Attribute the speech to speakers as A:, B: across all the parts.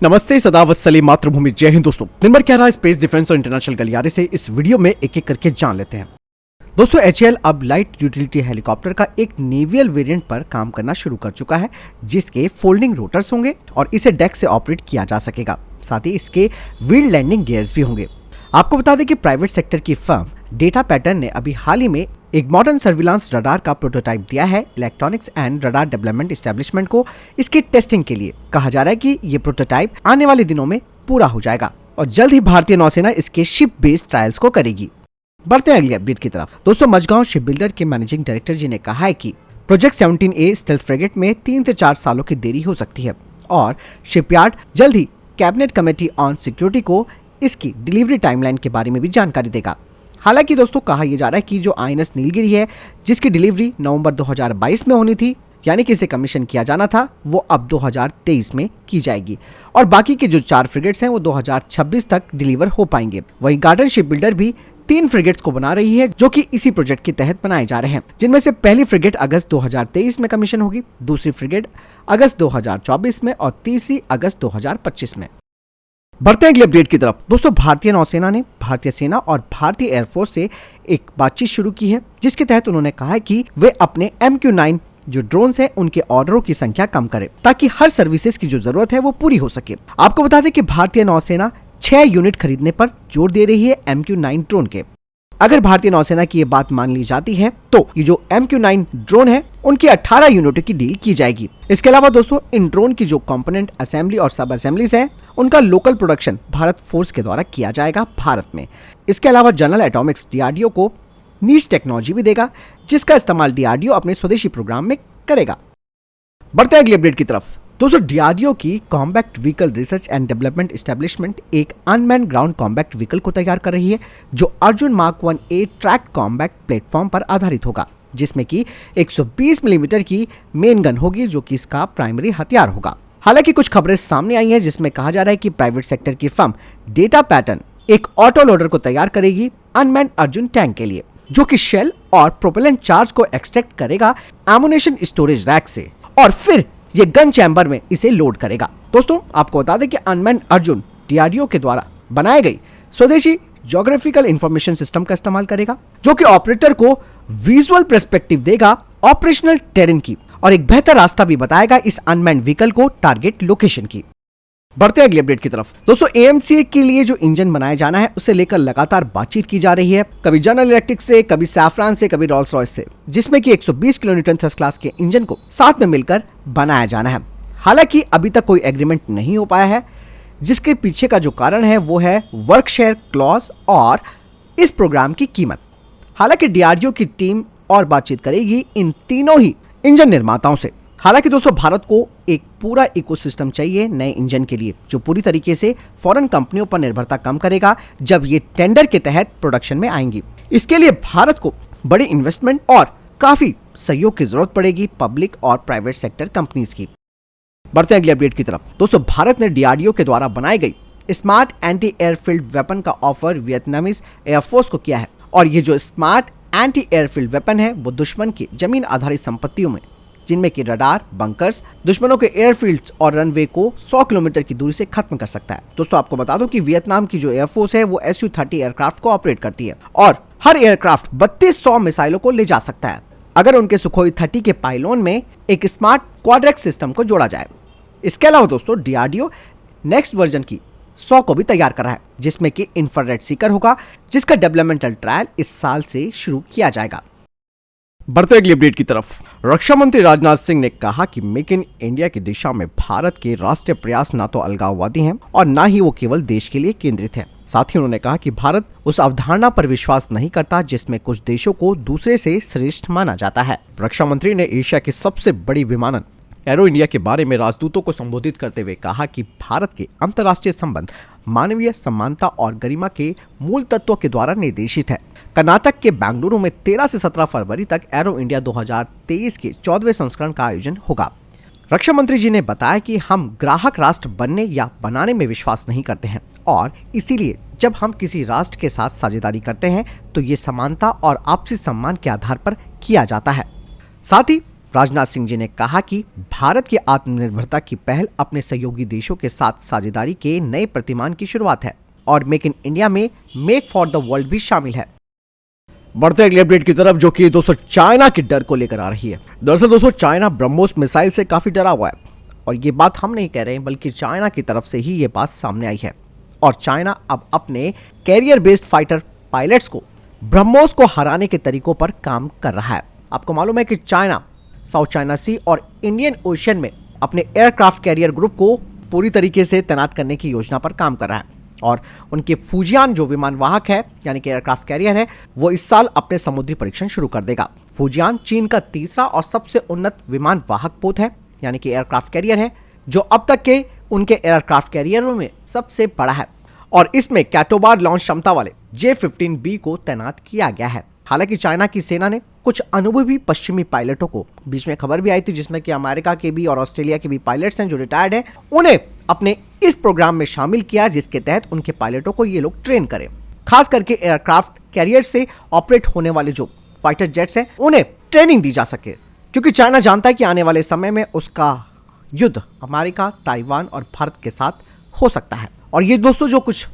A: नमस्ते, सदावत सलीम, मातृभूमि, जय हिंद। दोस्तों, दिन भर क्या रहा स्पेस डिफेंस और इंटरनेशनल गलियारे से इस वीडियो में एक एक करके जान लेते हैं। दोस्तों, HAL अब लाइट यूटिलिटी हेलीकॉप्टर का एक नेवियल वेरिएंट पर काम करना शुरू कर चुका है, जिसके फोल्डिंग रोटर्स होंगे और इसे डेक से ऑपरेट किया जा सकेगा। साथ ही इसके व्हील लैंडिंग गियर्स भी होंगे। आपको बता दें कि प्राइवेट सेक्टर की फर्म डेटा पैटर्न ने अभी हाल ही में एक मॉडर्न सर्विलांस रडार का प्रोटोटाइप दिया है electronics and radar development establishment को इसकी टेस्टिंग के लिए। कहा जा रहा है कि ये प्रोटोटाइप आने वाले दिनों में पूरा हो जाएगा और जल्द ही भारतीय नौसेना इसके शिप बेस्ड ट्रायल्स को करेगी। बढ़ते हैं अगली अपडेट की तरफ। दोस्तों, मझगांव शिप बिल्डर के मैनेजिंग डायरेक्टर जी ने कहा है कि प्रोजेक्ट 17A स्टेल्थ फ्रिगेट में 3 से 4 सालों की देरी हो सकती है और शिपयार्ड जल्द ही कैबिनेट कमेटी ऑन सिक्योरिटी को इसकी डिलीवरी टाइमलाइन के बारे में भी जानकारी देगा। हालांकि दोस्तों, कहा यह जा रहा है कि जो INS नीलगिरी है, जिसकी डिलीवरी नवंबर 2022 में होनी थी, यानी कि इसे कमीशन किया जाना था, वो अब 2023 में की जाएगी और बाकी के जो 4 फ्रिगेट्स हैं वो 2026 तक डिलीवर हो पाएंगे। वहीं गार्डन शिप बिल्डर भी 3 फ्रिगेट्स को बना रही है, जो कि इसी प्रोजेक्ट के तहत बनाए जा रहे हैं, जिनमें से पहली फ्रिगेट अगस्त 2023 में कमीशन होगी, दूसरी फ्रिगेट अगस्त 2024 में और तीसरी अगस्त 2025 में। बढ़ते हैं अगली अपडेट की तरफ। दोस्तों, भारतीय नौसेना ने भारतीय सेना और भारतीय एयरफोर्स से एक बातचीत शुरू की है, जिसके तहत उन्होंने कहा है कि वे अपने MQ-9 जो ड्रोन्स हैं उनके ऑर्डरों की संख्या कम करें, ताकि हर सर्विसेज की जो जरूरत है वो पूरी हो सके। आपको बता दें कि भारतीय नौसेना 6 यूनिट खरीदने पर जोर दे रही है MQ-9 ड्रोन के। अगर भारतीय नौसेना की ये बात मान ली जाती है तो ये जो MQ-9 ड्रोन है उनकी 18 यूनिटों की डील की जाएगी। इसके अलावा दोस्तों, इन ड्रोन की जो कंपोनेंट असेंबली और सब असेंबलीज है उनका लोकल प्रोडक्शन भारत फोर्स के द्वारा किया जाएगा भारत में। इसके अलावा जनरल एटॉमिक्स DRDO को नीश टेक्नोलॉजी भी देगा, जिसका इस्तेमाल DRDO अपने स्वदेशी प्रोग्राम में करेगा। बढ़ते हैं अगली अपडेट की तरफ। दोस्तों, DRDO की combat vehicle research and development establishment एक अनमैन ग्राउंड कॉम्बैक्ट व्हीकल को तैयार कर रही है, जो Arjun mark 1A track combat platform पर आधारित होगा, जिसमें कि 120 मिलीमीटर की मेन गन होगी, जो कि इसका प्राइमरी हथियार होगा। हालांकि कुछ खबरें सामने आई हैं, जिसमें कहा जा रहा है कि प्राइवेट सेक्टर की फर्म डेटा पैटर्न एक ऑटो लोडर को तैयार करेगी अनमैन अर्जुन टैंक के लिए, जो कि शेल और प्रोपेलेंट चार्ज को एक्सट्रैक्ट करेगा एमुनेशन स्टोरेज रैक से और फिर ये गन चैम्बर में इसे लोड करेगा। दोस्तों, आपको बता दें कि अनमैन अर्जुन DRDO के द्वारा बनाई गई स्वदेशी ज्योग्राफिकल इंफॉर्मेशन सिस्टम का इस्तेमाल करेगा, जो कि ऑपरेटर को विजुअल पर्सपेक्टिव देगा ऑपरेशनल टेरेन की और एक बेहतर रास्ता भी बताएगा इस अनमैन्ड व्हीकल को टारगेट लोकेशन की। बढ़ते हैं अगली अपडेट की तरफ। दोस्तों, AMCA के लिए जो इंजन बनाया जाना है उसे लेकर लगातार बातचीत की जा रही है, कभी जनरल इलेक्ट्रिक से, कभी सैफरन से, कभी रॉल्स रॉयस से, जिसमें कि 120 किलोन्यूटन थ्रस्ट क्लास के इंजन को साथ में मिलकर बनाया जाना है। हालांकि अभी तक कोई एग्रीमेंट नहीं हो पाया है, जिसके पीछे का जो कारण है वो है वर्क शेयर क्लॉज और इस प्रोग्राम की कीमत। हालांकि DRDO की टीम और बातचीत करेगी इन तीनों ही इंजन निर्माताओं से। हालांकि दोस्तों, भारत को एक पूरा इकोसिस्टम चाहिए नए इंजन के लिए, जो पूरी तरीके से फॉरेन कंपनियों पर निर्भरता कम करेगा जब ये टेंडर के तहत प्रोडक्शन में आएंगी। इसके लिए भारत को बड़ी इन्वेस्टमेंट और काफी सहयोग की जरूरत पड़ेगी पब्लिक और प्राइवेट सेक्टर कंपनीज की। बढ़ते हैं अगली अपडेट की तरफ। दोस्तों, भारत ने DRDO के द्वारा बनाई गई स्मार्ट एंटी एयरफील्ड वेपन का ऑफर वियतनामीज एयरफोर्स को किया है और ये जो स्मार्ट एंटी एयरफील्ड वेपन है वो दुश्मन की जमीन आधारित संपत्तियों में, जिनमें कि रडार, बंकर्स, दुश्मनों के एयरफील्ड्स और रनवे को 100 किलोमीटर की दूरी से खत्म कर सकता है। दोस्तों, आपको बता दो कि वियतनाम की जो एयरफोर्स है वो Su-30 एयरक्राफ्ट को ऑपरेट करती है और हर एयरक्राफ्ट 3200 मिसाइलों को ले जा सकता है, अगर उनके सुखोई 30 के पाइलोन में एक स्मार्ट क्वाड्रेक्स सिस्टम को जोड़ा जाए। इसके अलावा दोस्तों, DRDO नेक्स्ट वर्जन की 100 को भी तैयार कर रहा है, जिसमें कि इंफ्रारेड सीकर होगा, जिसका डेवलपमेंटल ट्रायल इस साल से शुरू किया जाएगा। बढ़ते अगली अपडेट की तरफ। रक्षा मंत्री राजनाथ सिंह ने कहा कि मेक इन इंडिया की दिशा में भारत के राष्ट्रीय प्रयास ना तो अलगाववादी हैं और ना ही वो केवल देश के लिए केंद्रित है। साथ ही उन्होंने कहा कि भारत उस अवधारणा पर विश्वास नहीं करता जिसमें कुछ देशों को दूसरे से श्रेष्ठ माना जाता है। रक्षा मंत्री ने एशिया की सबसे बड़ी विमानन एरो इंडिया के बारे में राजदूतों को संबोधित करते हुए कहा कि भारत के अंतर्राष्ट्रीय संबंध मानवीय समानता और गरिमा के मूल तत्वों के द्वारा निर्देशित है। कर्नाटक के बेंगलुरु में 13 से 17 फरवरी तक एरो इंडिया 2023 के 14वें संस्करण का आयोजन होगा। रक्षा मंत्री जी ने बताया कि हम ग्राहक राष्ट्र बनने या बनाने में विश्वास नहीं करते हैं और इसीलिए जब हम किसी राष्ट्र के साथ साझेदारी करते हैं तो ये समानता और आपसी सम्मान के आधार पर किया जाता है। साथ ही राजनाथ सिंह जी ने कहा कि भारत की आत्मनिर्भरता की पहल अपने सहयोगी देशों के साथ साझेदारी के नए प्रतिमान की शुरुआत है और मेक इन इंडिया में मेक फॉर द वर्ल्ड भी शामिल है। बढ़ते अगले अपडेट की तरफ, जो कि दोस्तों चाइना के डर को लेकर आ रही है। दरअसल दोस्तों चाइना ब्रह्मोस मिसाइल से काफी डरा हुआ है और ये बात हम नहीं कह रहे हैं, बल्कि चाइना की तरफ से ही ये बात सामने आई है। और चाइना अब अपने कैरियर बेस्ड फाइटर पायलट्स को ब्रह्मोस को हराने के तरीकों पर काम कर रहा है। आपको मालूम है कि चाइना साउथ चाइना सी और इंडियन ओशन में अपने एयरक्राफ्ट कैरियर ग्रुप को पूरी तरीके से तैनात करने की योजना पर काम कर रहा है और उनके फुजियान जो विमान वाहक है यानी कि एयरक्राफ्ट कैरियर है, वो इस साल अपने समुद्री परीक्षण शुरू कर देगा। फुजियान चीन का तीसरा और सबसे उन्नत विमान वाहक पोत है यानी कि एयरक्राफ्ट कैरियर है, जो अब तक के उनके एयरक्राफ्ट कैरियरों में सबसे बड़ा है और इसमें कैटोबार लॉन्च क्षमता वाले J-15B को तैनात किया गया है। हालांकि चाइना की सेना ने कुछ अनुभवी पश्चिमी पायलटों को, बीच में खबर भी आई थी जिसमें कि अमेरिका के भी और ऑस्ट्रेलिया के भी पायलट्स हैं जो रिटायर्ड हैं, उन्हें अपने इस प्रोग्राम में शामिल किया जिसके तहत उनके पायलटों को ये लोग ट्रेन करें। खास करके एयरक्राफ्ट कैरियर से ऑपरेट होने वाले जो फाइटर जेट्स हैं उन्हें ट्रेनिंग दी जा सके, क्योंकि चाइना जानता है कि आने वाले समय में उसका युद्ध अमेरिका, ताइवान और भारत के साथ हो सकता है। और ये दोस्तों जो कुछ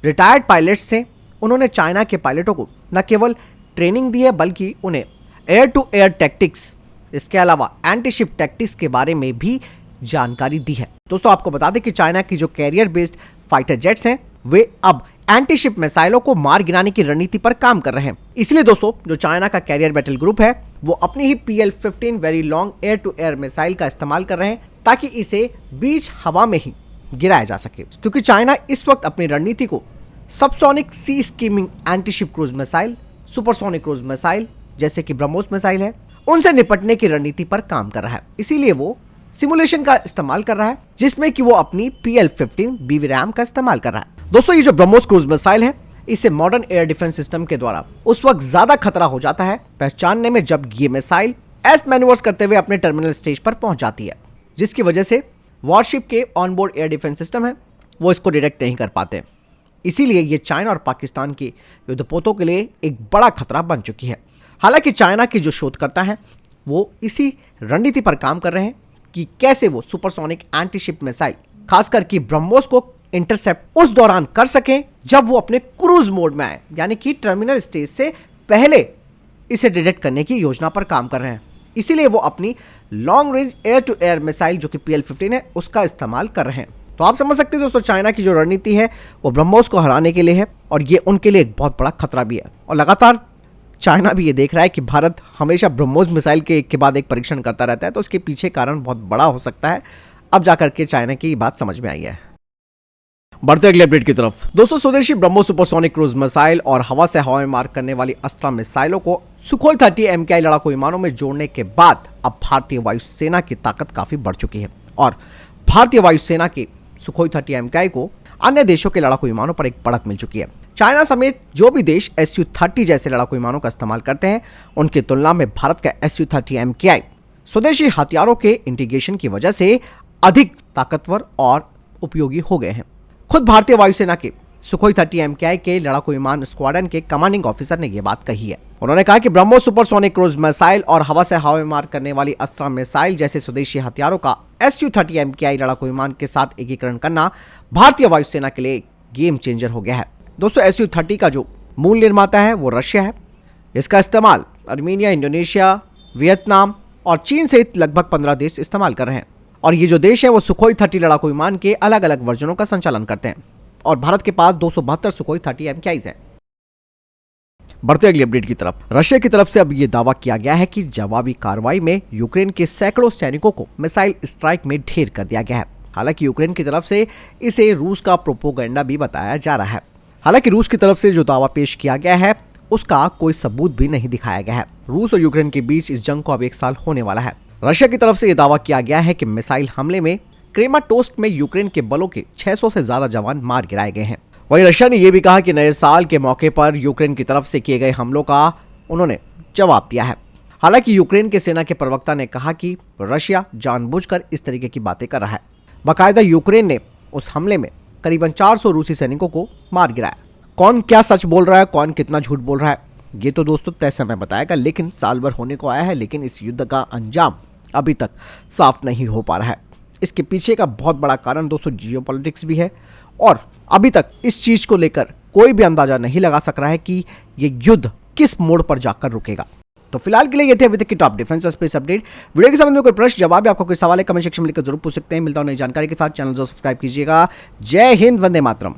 A: रिटायर्ड पायलट्स थे, उन्होंने चाइना के पायलटों को न केवल ट्रेनिंग दी है बल्कि उन्हें एयर टू एयर टैक्टिक्स, इसके अलावा एंटी शिप टैक्टिक्स के बारे में भी जानकारी दी है। दोस्तों आपको बता दें कि चाइना की जो कैरियर बेस्ड फाइटर जेट्स हैं वे अब एंटी शिप मिसाइलों को मार गिराने की रणनीति पर काम कर रहे हैं। इसलिए दोस्तों जो चाइना का कैरियर बैटल ग्रुप है वो अपनी ही PL-15 very long air to air missile का इस्तेमाल कर रहे हैं ताकि इसे बीच हवा में ही गिराया जा सके, क्योंकि चाइना इस वक्त अपनी रणनीति को subsonic sea skimming anti ship cruise missile, supersonic cruise missile जैसे कि ब्रह्मोस मिसाइल है, उनसे निपटने की रणनीति पर काम कर रहा है। इसीलिए वो सिमुलेशन का इस्तेमाल कर रहा है जिसमें कि वो अपनी PL-15 BWRAM का इस्तेमाल कर रहा है। दोस्तों ये जो ब्रह्मोस क्रूज मिसाइल है, इसे मॉडर्न एयर डिफेंस सिस्टम के द्वारा उस वक्त ज्यादा खतरा हो जाता है पहचानने में जब ये मिसाइल एस मैन्यूवर्स करते हुए अपने टर्मिनल स्टेज पर पहुंच जाती है, जिसकी वजह से वॉरशिप के ऑनबोर्ड एयर डिफेंस सिस्टम है वो इसको डिटेक्ट नहीं कर पाते। इसीलिए ये चाइना और पाकिस्तान के युद्धपोतों के लिए एक बड़ा खतरा बन चुकी है। हालांकि चाइना के जो शोधकर्ता हैं वो इसी रणनीति पर काम कर रहे हैं कि कैसे वो सुपरसोनिक एंटी शिप मिसाइल खासकर कि ब्रह्मोस को इंटरसेप्ट उस दौरान कर सकें जब वो अपने क्रूज मोड में आए, यानी कि टर्मिनल स्टेज से पहले इसे डिटेक्ट करने की योजना पर काम कर रहे हैं। इसीलिए वो अपनी long range air to air missile जो कि PL-15 है उसका इस्तेमाल कर रहे हैं। तो आप समझ सकते हैं दोस्तों चाइना की जो रणनीति है वो ब्रह्मोस को हराने के लिए है और ये उनके लिए एक बहुत बड़ा खतरा भी है। और लगातार चाइना भी ये देख रहा है कि भारत हमेशा ब्रह्मोस मिसाइल के एक के बाद एक परीक्षण करता रहता है, तो उसके पीछे कारण बहुत बड़ा हो सकता है। अब जाकर के चाइना की बात समझ में आई है। बढ़ते अगले अपडेट की तरफ, दोस्तों स्वदेशी ब्रह्मोस सुपरसोनिक क्रूज मिसाइल और हवा से हवा में मार करने वाली अस्त्रा मिसाइलों को सुखोई 30 MKI लड़ाकू विमानों में जोड़ने के बाद अब भारतीय वायुसेना की ताकत काफी बढ़ चुकी है और भारतीय वायुसेना के सुखोई 30 MKI को अन्य देशों के लड़ाकू विमानों पर एक बढ़त मिल चुकी है। चाइना समेत जो भी देश Su-30 जैसे लड़ाकू विमानों का इस्तेमाल करते हैं उनकी तुलना में भारत का Su-30 MKI स्वदेशी हथियारों के इंटीग्रेशन की वजह से अधिक ताकतवर और उपयोगी हो गए हैं। खुद भारतीय वायुसेना के सुखोई 30 MKI के लड़ाकू विमान स्क्वाड्रन के कमांडिंग ऑफिसर ने यह बात कही है। उन्होंने कहा कि ब्रह्मोस सुपरसोनिक क्रूज मिसाइल और हवा से हवा में मार करने वाली अस्त्रा मिसाइल जैसे स्वदेशी हथियारों का Su-30 MKI लड़ाकू विमान के साथ एकीकरण करना भारतीय वायुसेना के लिए गेम चेंजर हो गया है। दोस्तों Su-30 का जो मूल निर्माता है वो रशिया है। इसका इस्तेमाल आर्मेनिया, इंडोनेशिया, वियतनाम और चीन सहित लगभग 15 देश इस्तेमाल कर रहे हैं और ये जो देश है वो सुखोई 30 लड़ाकू विमान के अलग अलग वर्जनों का संचालन करते हैं और भारत के पास 272 सुखोई 30 MKIs हैं। बढ़ते अगली अपडेट की तरफ, रशिया की तरफ से अब ये दावा किया गया है कि जवाबी कार्रवाई में यूक्रेन के सैकड़ों सैनिकों को मिसाइल स्ट्राइक में ढेर कर दिया गया है। हालांकि यूक्रेन की तरफ से इसे रूस का प्रोपोगंडा भी बताया जा रहा है। हालांकि रूस की तरफ से जो दावा पेश किया गया है उसका कोई सबूत भी नहीं दिखाया गया है। रूस और यूक्रेन के बीच इस जंग को अब 1 साल होने वाला है। रशिया की तरफ से यह दावा किया गया है कि मिसाइल हमले में क्रेमाटोर्स्क में यूक्रेन के बलों के 600 से ज्यादा जवान मार गिराए गए हैं। वहीं रशिया ने यह भी कहा कि नए साल के मौके पर यूक्रेन की तरफ से किए गए हमलों का उन्होंने जवाब दिया है। हालांकि यूक्रेन के सेना के प्रवक्ता ने कहा कि रशिया जानबूझकर इस तरीके की बातें कर रहा है। बाकायदा यूक्रेन ने उस हमले में करीबन 400 रूसी सैनिकों को मार गिराया। कौन क्या सच बोल रहा है, कौन कितना झूठ बोल रहा है, ये तो दोस्तों तय समय बताएगा। लेकिन साल भर होने को आया है, लेकिन इस युद्ध का अंजाम अभी तक साफ नहीं हो पा रहा है। इसके पीछे का बहुत बड़ा कारण दोस्तों जियोपॉलिटिक्स भी है और अभी तक इस चीज को लेकर कोई भी अंदाजा नहीं लगा सक रहा है कि ये युद्ध किस मोड़ पर जाकर रुकेगा। तो फिलहाल के लिए ये थे अभी तक की टॉप डिफेंस और स्पेस अपडेट। वीडियो के संबंध में कोई प्रश्न जवाब या आपको कोई सवाल है कमेंट सेक्शन में लिखकर जरूर पूछ सकते हैं। मिलता हूं नई जानकारी के साथ, चैनल को सब्सक्राइब कीजिएगा। जय हिंद, वंदे मातरम।